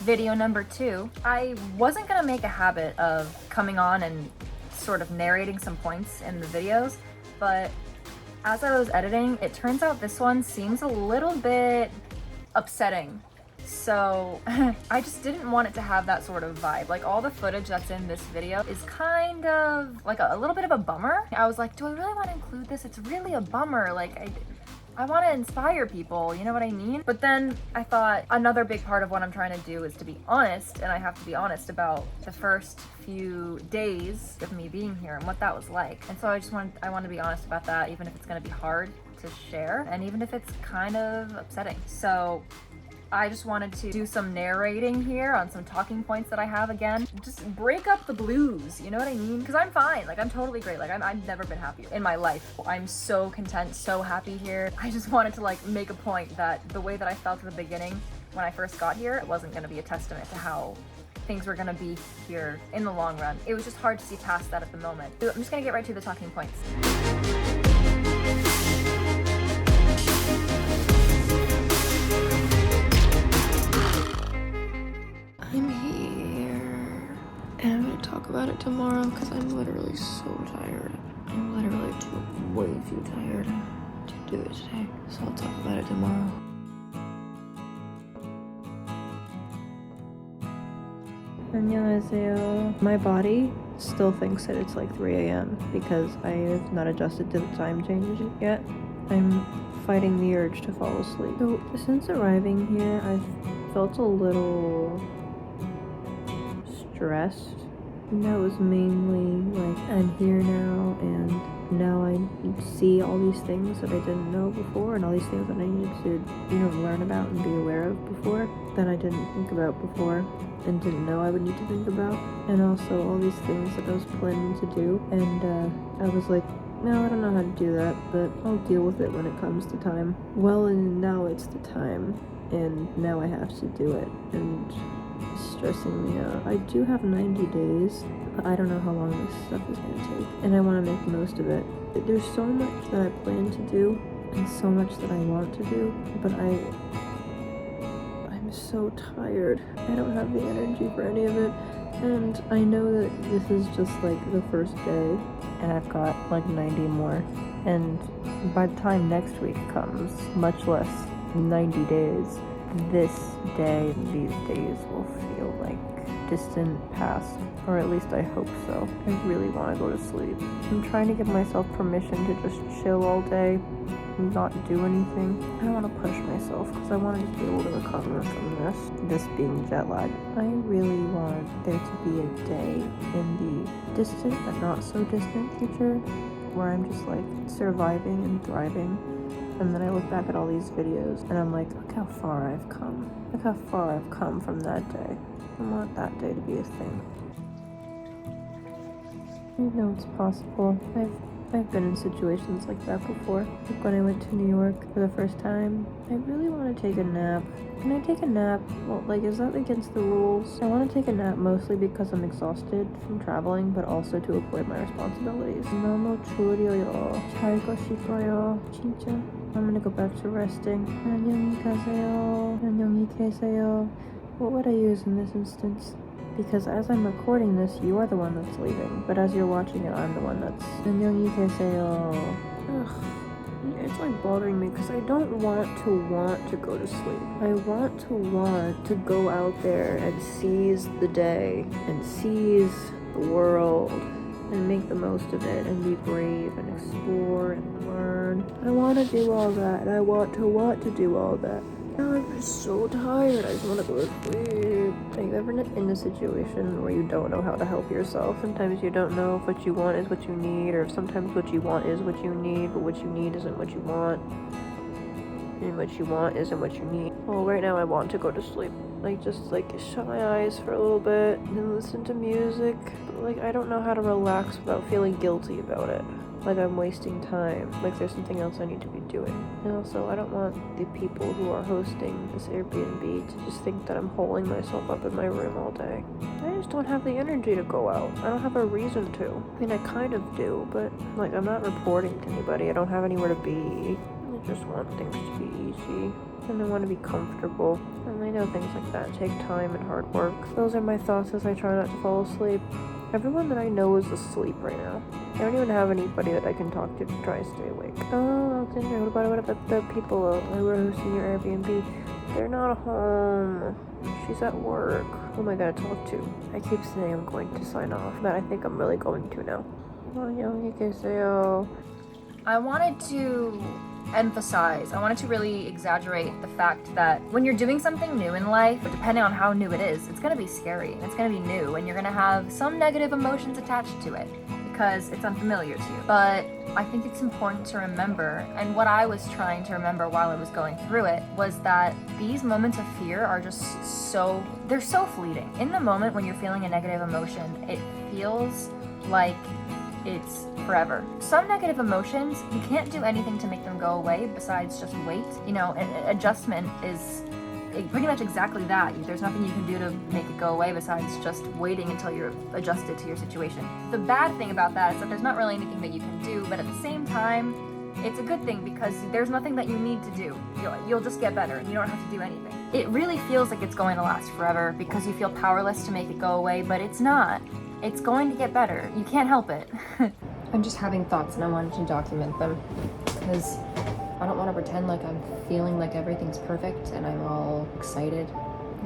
Video number 2. I wasn't gonna make a habit of coming on and sort of narrating some points in the videos, but as I was editing, it turns out this one seems a little bit upsetting. So I just didn't want it to have that sort of vibe. Like, all the footage that's in this video is kind of like a little bit of a bummer. I was like, do I really want to include this? It's really a bummer. Like, I want to inspire people, you know what I mean? But then I thought another big part of what I'm trying to do is to be honest, and I have to be honest about the first few days of me being here and what that was like. And so I want to be honest about that, even if it's going to be hard to share, and even if it's kind of upsetting. So I just wanted to do some narrating here on some talking points that I have again. Just break up the blues, you know what I mean? Because I'm fine, like I'm totally great. Like I've never been happier in my life. I'm so content, so happy here. I just wanted to like make a point that the way that I felt at the beginning when I first got here, it wasn't gonna be a testament to how things were gonna be here in the long run. It was just hard to see past that at the moment. So I'm just gonna get right to the talking points. I'm here, and I'm gonna talk about it tomorrow because I'm literally so tired. I'm literally way too tired to do it today, so I'll talk about it tomorrow. 안녕하세요. My body still thinks that it's like 3 a.m. because I have not adjusted to the time change yet. I'm fighting the urge to fall asleep. So since arriving here, I've felt a little stressed. And that was mainly like, I'm here now, and now I see all these things that I didn't know before, and all these things that I needed to, learn about and be aware of before that I didn't think about before and didn't know I would need to think about. And also all these things that I was planning to do, and I was like, no, I don't know how to do that, but I'll deal with it when it comes to time. Well, and now it's the time, and now I have to do it, and it's stressing me out. I do have 90 days, but I don't know how long this stuff is going to take, and I want to make the most of it. There's so much that I plan to do, and so much that I want to do, but I'm so tired. I don't have the energy for any of it, and I know that this is just like the first day, and I've got like 90 more, and by the time next week comes, much less 90 days, this day, these days will feel like distant past, or at least I hope so. I really want to go to sleep. I'm trying to give myself permission to just chill all day and not do anything. I don't want to push myself because I want to just be able to recover from this being jet lag. I really want there to be a day in the distant but not so distant future where I'm just like surviving and thriving. And then I look back at all these videos and I'm like, look how far I've come. Look how far I've come from that day. I want that day to be a thing. I know it's possible. I've been in situations like that before. Like when I went to New York for the first time, I really want to take a nap. Can I take a nap? Well, like, is that against the rules? I want to take a nap mostly because I'm exhausted from traveling, but also to avoid my responsibilities. 너무 졸려요. 잘고 싶어요. 진짜. I'm gonna go back to resting. 안녕히 가세요. 안녕히 계세요. What would I use in this instance? Because as I'm recording this, you are the one that's leaving. But as you're watching it, I'm the one that's... 안녕히 계세요. Ugh. It's like bothering me because I don't want to go to sleep. I want to go out there and seize the day and seize the world and make the most of it and be brave and explore and learn. I want to do all that, and I want to do all that. Now I'm just so tired. I just want to go to sleep. Have you ever been in a situation where you don't know how to help yourself? Sometimes you don't know if what you want is what you need, or sometimes what you want is what you need, but what you need isn't what you want, and what you want isn't what you need. Well, right now I want to go to sleep. Like, just like shut my eyes for a little bit and listen to music. But, like, I don't know how to relax without feeling guilty about it. Like I'm wasting time, like there's something else I need to be doing. And also, I don't want the people who are hosting this Airbnb to just think that I'm holding myself up in my room all day. I just don't have the energy to go out. I don't have a reason to. I mean, I kind of do, but like I'm not reporting to anybody. I don't have anywhere to be. I just want things to be easy. and I want to be comfortable. And I know things like that take time and hard work. Those are my thoughts as I try not to fall asleep. Everyone that I know is asleep right now. I don't even have anybody that I can talk to try to stay awake. Oh, Alexandra, what about the people who are hosting your Airbnb? They're not home. She's at work. Who am I gonna talk to? I keep saying I'm going to sign off, but I think I'm really going to now. I wanted to emphasize, I wanted to really exaggerate the fact that when you're doing something new in life, depending on how new it is, it's gonna be scary, it's gonna be new, and you're gonna have some negative emotions attached to it because it's unfamiliar to you. But I think it's important to remember, and what I was trying to remember while I was going through it, was that these moments of fear are just they're so fleeting. In the moment when you're feeling a negative emotion, it feels like it's forever. Some negative emotions, you can't do anything to make them go away besides just wait. You know, an adjustment is pretty much exactly that. There's nothing you can do to make it go away besides just waiting until you're adjusted to your situation. The bad thing about that is that there's not really anything that you can do, but at the same time, it's a good thing because there's nothing that you need to do. You'll just get better and you don't have to do anything. It really feels like it's going to last forever because you feel powerless to make it go away, but it's not. It's going to get better. You can't help it. I'm just having thoughts and I wanted to document them because I don't want to pretend like I'm feeling like everything's perfect and I'm all excited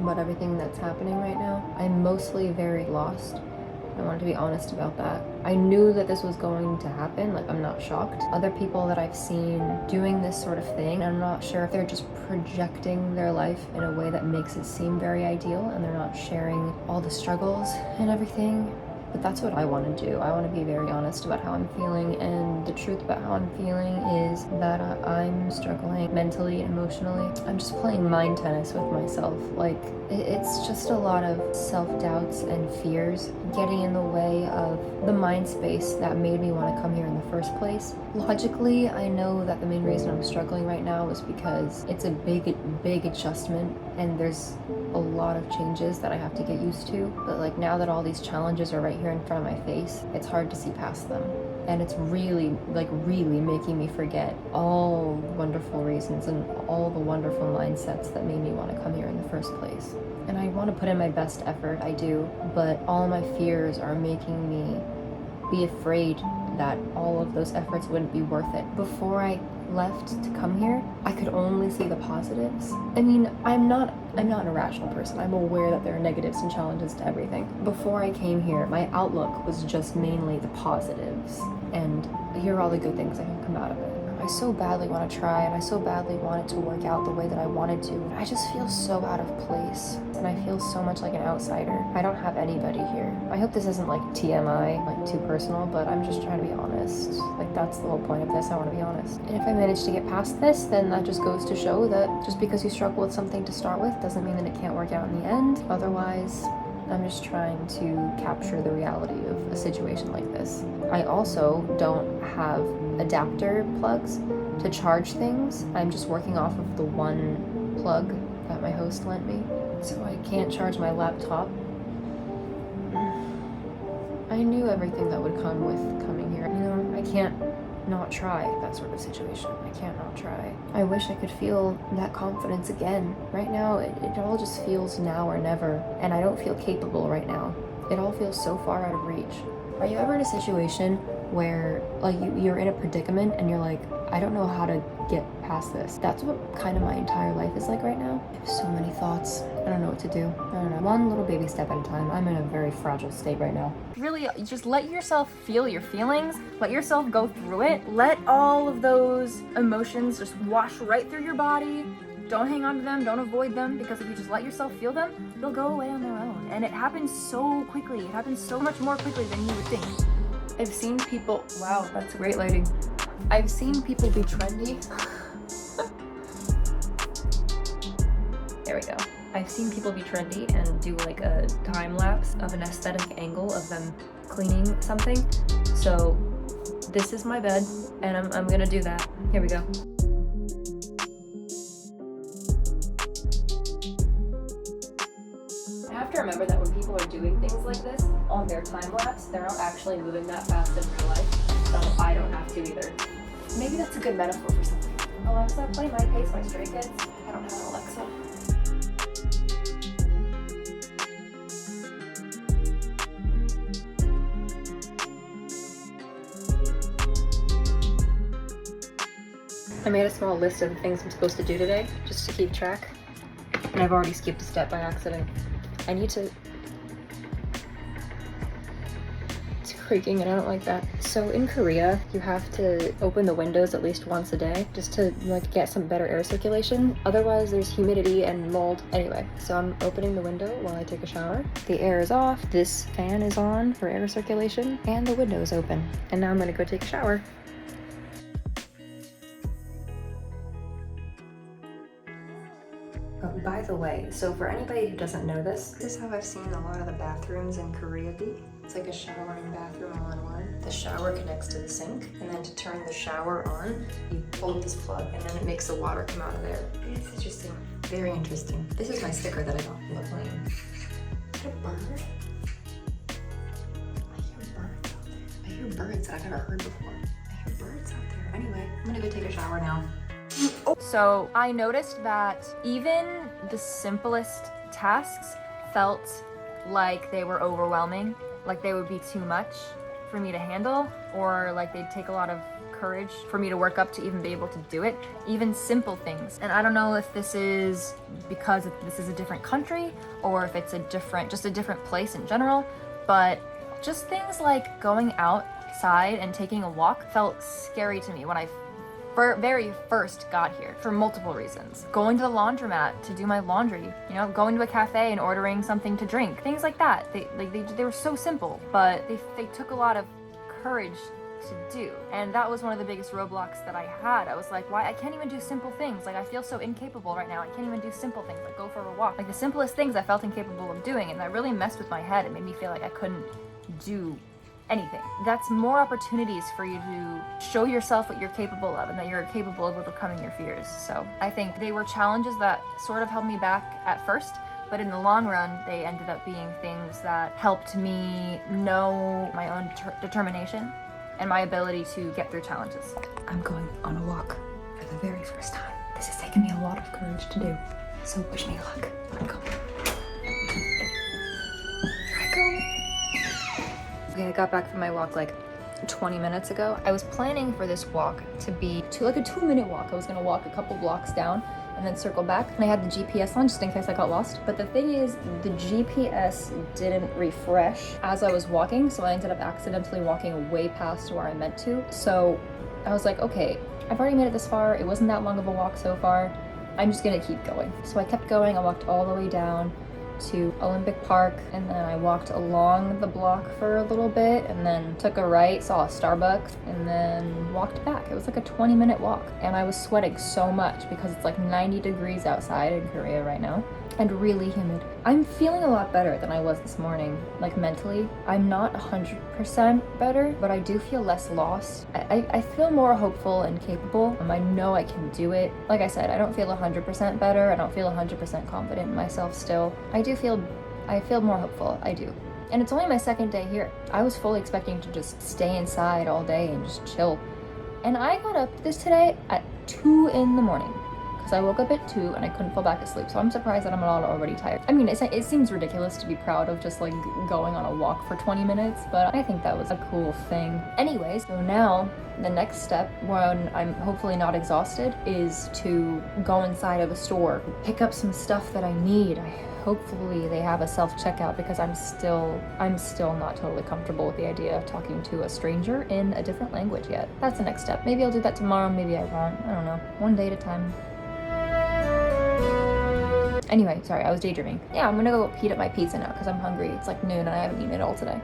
about everything that's happening right now. I'm mostly very lost. I wanted to be honest about that. I knew that this was going to happen, like I'm not shocked. Other people that I've seen doing this sort of thing, I'm not sure if they're just projecting their life in a way that makes it seem very ideal and they're not sharing all the struggles and everything. But that's what I want to do. I want to be very honest about how I'm feeling, and the truth about how I'm feeling is that I'm struggling mentally and emotionally. I'm just playing mind tennis with myself. Like, it's just a lot of self-doubts and fears getting in the way of the mind space that made me want to come here in the first place. Logically, I know that the main reason I'm struggling right now is because it's a big adjustment and there's a lot of changes that I have to get used to. But like now that all these challenges are right here in front of my face, it's hard to see past them. And it's really making me forget all the wonderful reasons and all the wonderful mindsets that made me want to come here in the first place. And I want to put in my best effort, I do, but all my fears are making me be afraid that all of those efforts wouldn't be worth it. Before I left to come here, I could only see the positives. I mean, I'm not an irrational person. I'm aware that there are negatives and challenges to everything. Before I came here, my outlook was just mainly the positives. And here are all the good things that can come out of it. I so badly want to try, and I so badly want it to work out the way that I wanted to. I just feel so out of place, and I feel so much like an outsider. I don't have anybody here. I hope this isn't like TMI, like too personal, but I'm just trying to be honest. Like that's the whole point of this, I want to be honest. And if I manage to get past this, then that just goes to show that just because you struggle with something to start with doesn't mean that it can't work out in the end. Otherwise, I'm just trying to capture the reality of a situation like this. I also don't have adapter plugs to charge things. I'm just working off of the one plug that my host lent me. So I can't charge my laptop. I knew everything that would come with coming here. You know, I can't not try that sort of situation. I can't not try. I wish I could feel that confidence again. Right now, it all just feels now or never, and I don't feel capable right now. It all feels so far out of reach. Are you ever in a situation where like you're in a predicament and you're like, I don't know how to get past this? That's what kind of my entire life is like right now. I have so many thoughts. I don't know what to do. I don't know. One little baby step at a time. I'm in a very fragile state right now. Really, just let yourself feel your feelings. Let yourself go through it. Let all of those emotions just wash right through your body. Don't hang on to them, don't avoid them, because if you just let yourself feel them, they'll go away on their own. And it happens so quickly. It happens so much more quickly than you would think. I've seen people, wow, that's great lighting. I've seen people be trendy. There we go. I've seen people be trendy and do like a time lapse of an aesthetic angle of them cleaning something. So this is my bed and I'm gonna do that. Here we go. I have to remember that when people are doing things like this on their time lapse, they're not actually moving that fast in real life, so I don't have to either. Maybe that's a good metaphor for something. Alexa, play My Pace by Stray Kids. I don't don't have an Alexa. I made a small list of the things I'm supposed to do today, just to keep track. And I've already skipped a step by accident. I need to... It's creaking and I don't like that. So in Korea, you have to open the windows at least once a day, just to like get some better air circulation. Otherwise there's humidity and mold. Anyway, so I'm opening the window while I take a shower. The air is off, this fan is on for air circulation, and the window is open. And now I'm gonna go take a shower. Oh, by the way, so for anybody who doesn't know this is how I've seen a lot of the bathrooms in Korea be. It's like a shower and bathroom all in one. The shower connects to the sink, and then to turn the shower on, you pull this plug, and then it makes the water come out of there. It's interesting, very interesting. This is my sticker that I got from the plane. Is that a bird? I hear birds out there. I hear birds that I've never heard before. I hear birds out there. Anyway, I'm gonna go take a shower now. So I noticed that even the simplest tasks felt like they were overwhelming, like they would be too much for me to handle, or like they'd take a lot of courage for me to work up to even be able to do it. Even simple things. And I don't know if this is because this is a different country or if it's just a different place in general, but just things like going outside and taking a walk felt scary to me when I very first got here, for multiple reasons. Going to the laundromat to do my laundry, you know, going to a cafe and ordering something to drink, things like that. They were so simple, but they took a lot of courage to do. And that was one of the biggest roadblocks that I had. I was like, why? I can't even do simple things. Like, I feel so incapable right now. I can't even do simple things, like go for a walk. Like, the simplest things I felt incapable of doing, and that really messed with my head. It made me feel like I couldn't do anything. That's more opportunities for you to show yourself what you're capable of and that you're capable of overcoming your fears. So I think they were challenges that sort of held me back at first, but in the long run, they ended up being things that helped me know my own determination and my ability to get through challenges. I'm going on a walk for the very first time. This has taken me a lot of courage to do, so wish me luck. I'm going. Okay, I got back from my walk like 20 minutes ago. I was planning for this walk to be like a 2-minute walk. I was gonna walk a couple blocks down and then circle back. And I had the GPS on just in case I got lost. But the thing is, the GPS didn't refresh as I was walking, so I ended up accidentally walking way past where I meant to. So I was like, okay, I've already made it this far. It wasn't that long of a walk so far. I'm just gonna keep going. So I kept going. I walked all the way down to Olympic Park, and then I walked along the block for a little bit and then took a right, saw a Starbucks, and then walked back. It was like a 20-minute walk, and I was sweating so much because it's like 90 degrees outside in Korea right now and really humid. I'm feeling a lot better than I was this morning, like mentally. I'm not 100% better, but I do feel less lost. I feel more hopeful and capable. I know I can do it. Like I said, I don't feel 100% better. I don't feel 100% confident in myself still. I feel more hopeful, I do. And it's only my second day here. I was fully expecting to just stay inside all day and just chill. And I got up today at 2 in the morning. I woke up at 2 and I couldn't fall back asleep, so I'm surprised that I'm not already tired. I mean, it seems ridiculous to be proud of just like going on a walk for 20 minutes, but I think that was a cool thing. Anyways, so now the next step, when I'm hopefully not exhausted, is to go inside of a store, pick up some stuff that I need. Hopefully they have a self-checkout because I'm still not totally comfortable with the idea of talking to a stranger in a different language yet. That's the next step. Maybe I'll do that tomorrow, maybe I won't. I don't know. One day at a time. Anyway, sorry, I was daydreaming. Yeah, I'm gonna go heat up my pizza now because I'm hungry. It's like noon and I haven't eaten it all today.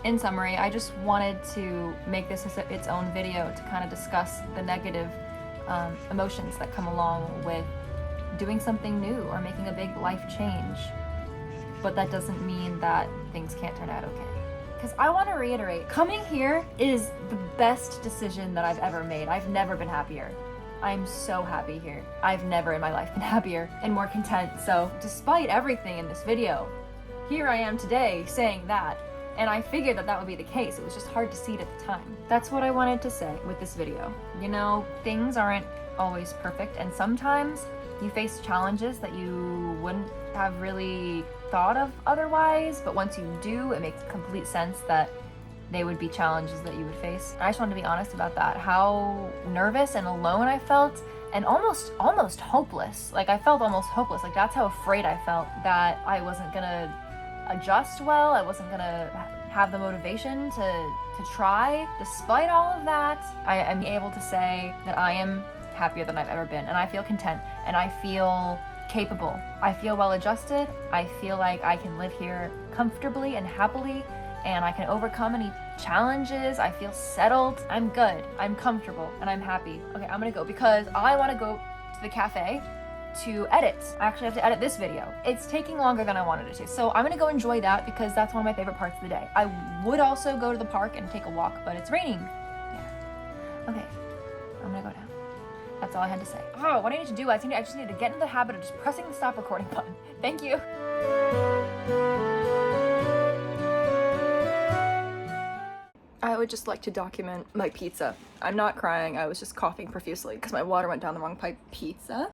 In summary, I just wanted to make this its own video to kind of discuss the negative emotions that come along with doing something new or making a big life change. But that doesn't mean that things can't turn out okay. Because I want to reiterate, coming here is the best decision that I've ever made. I've never been happier. I'm so happy here. I've never in my life been happier and more content. So despite everything in this video, here I am today saying that And I figured that that would be the case. It was just hard to see it at the time. That's what I wanted to say with this video. You know, things aren't always perfect, and sometimes you face challenges that you wouldn't have really thought of otherwise, but once you do, it makes complete sense that they would be challenges that you would face. I just wanted to be honest about that, how nervous and alone I felt, and almost hopeless. Like, I felt almost hopeless. Like, that's how afraid I felt that I wasn't gonna adjust well, I wasn't gonna have the motivation to try. Despite all of that, I am able to say that I am happier than I've ever been, and I feel content, and I feel capable. I feel well adjusted. I feel like I can live here comfortably and happily, and I can overcome any challenges. I feel settled. I'm good. I'm comfortable, and I'm happy. Okay, I'm gonna go because I want to go to the cafe to edit. I actually have to edit this video. It's taking longer than I wanted it to, so I'm gonna go enjoy that because that's one of my favorite parts of the day. I would also go to the park and take a walk, but it's raining. Yeah. Okay, I'm gonna go now. That's all I had to say. Oh, what I need to do, I just need to get into the habit of just pressing the stop recording button. Thank you. I would just like to document my pizza. I'm not crying, I was just coughing profusely because my water went down the wrong pipe. Pizza?